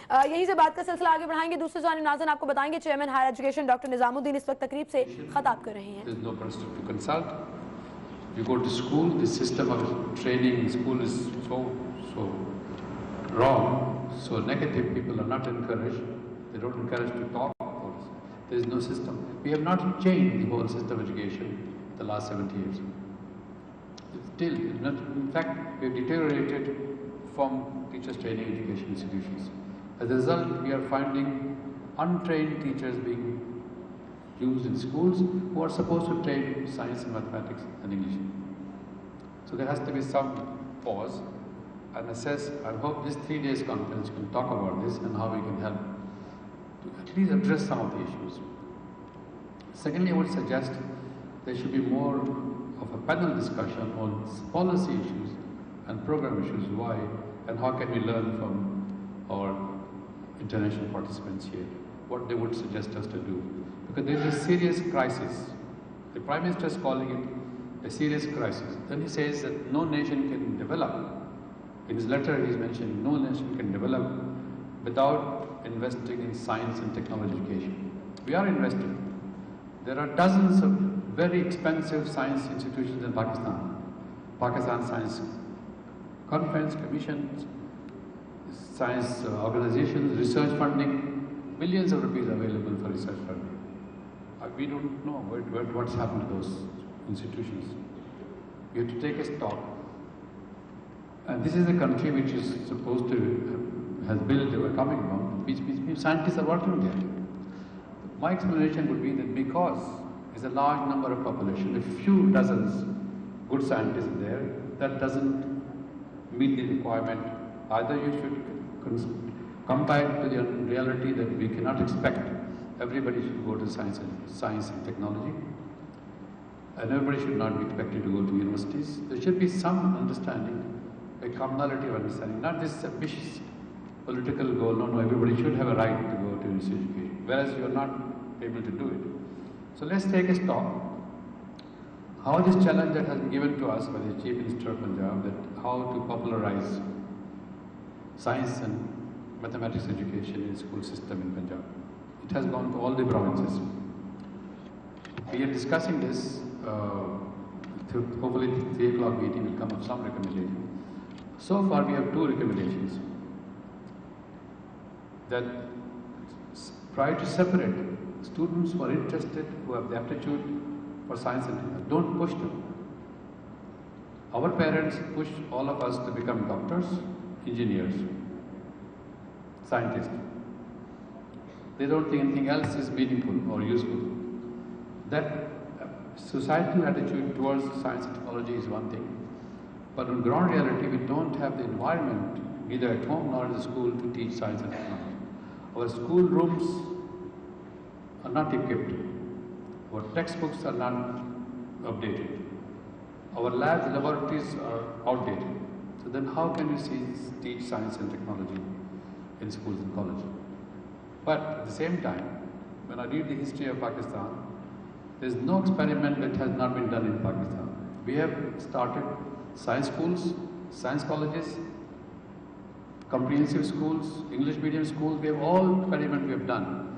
यहीं से बात का सिलसिला आगे बढ़ाएंगे। दूसरे जानिब नाज़रीन आपको बताएंगे chairman higher education doctor Nizamuddin इस वक्त तकरीब से खिताब कर रहे हैं। You go to school, the system of training in school is so wrong, so negative. People are not encouraged. They don't encourage to talk about it. There is no system. We have not changed the whole system of education the last 70 years. Still, in fact, we have deteriorated from teachers training education institutions. As a result, we are finding untrained teachers being used in schools who are supposed to train science and mathematics and English. So there has to be some pause and assess. I hope this 3 days conference can talk about this and how we can help to at least address some of the issues. Secondly, I would suggest there should be more of a panel discussion on policy issues and program issues, why and how can we learn from our international participants here, what they would suggest us to do. Because there is a serious crisis. The Prime Minister is calling it a serious crisis. Then he says that no nation can develop. In his letter he is mentioning no nation can develop without investing in science and technology education. We are investing. There are dozens of very expensive science institutions in Pakistan. Pakistan Science Conference, commissions, science organizations, research funding, millions of rupees available for research funding. We don't know what's happened to those institutions. We have to take a stock. And this is a country which is supposed to has built a atomic bomb, which scientists are working there. My explanation would be that because there's a large number of population, a few dozens good scientists there, that doesn't meet the requirement. Either you should come back to the reality that we cannot expect everybody should go to science and technology, and everybody should not be expected to go to universities. There should be some understanding, a commonality of understanding, not this ambitious political goal, no, everybody should have a right to go to university education, whereas you are not able to do it. So let's take a stock. How this challenge that has been given to us by the Chief Minister of Punjab, that how to popularize science and mathematics education in the school system in Punjab. It has gone to all the provinces. We are discussing this. Hopefully, the 3 o'clock meeting will come up some recommendation. So far, we have 2 recommendations. That try to separate students who are interested, who have the aptitude for science and technology. Don't push them. Our parents push all of us to become doctors, engineers, scientists. They don't think anything else is meaningful or useful. That societal attitude towards science and technology is one thing, but on ground reality we don't have the environment, neither at home nor in the school, to teach science and technology. Our school rooms are not equipped. Our textbooks are not updated. Our labs, laboratories are outdated. So then how can we teach science and technology in schools and colleges? But at the same time, when I read the history of Pakistan, there is no experiment that has not been done in Pakistan. We have started science schools, science colleges, comprehensive schools, English medium schools. We have all experiments we have done.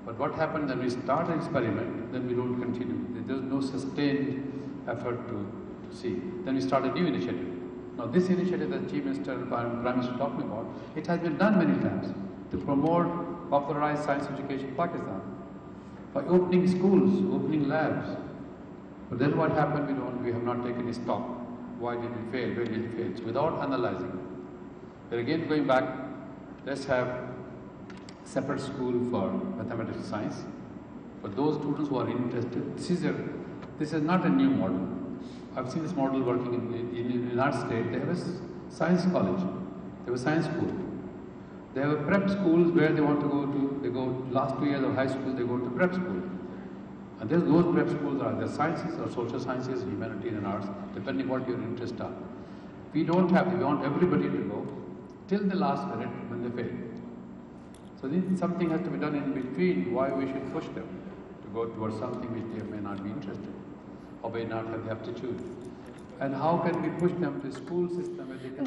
But what happened when we start an experiment, then we don't continue. There is no sustained effort to see. Then we start a new initiative. Now this initiative that Chief Minister and Prime Minister are talking about, it has been done many times to promote, popularize science education in Pakistan by opening schools, opening labs. But then what happened? We have not taken a stock. Why did it fail? Where did it fail? So without analyzing, we're again going back. Let's have separate school for mathematics and science. For those students who are interested, this is not a new model. I've seen this model working in our state. They have a science college, they have a science school. They have a prep schools where they want to go to, they go last 2 years of high school, they go to prep school. And those prep schools are either sciences or social sciences, humanities and arts, depending what your interests are. We don't have, we want everybody to go till the last minute when they fail. So something has to be done in between, why we should push them to go towards something which they may not be interested or may not have the aptitude. And how can we push them to the school system where they can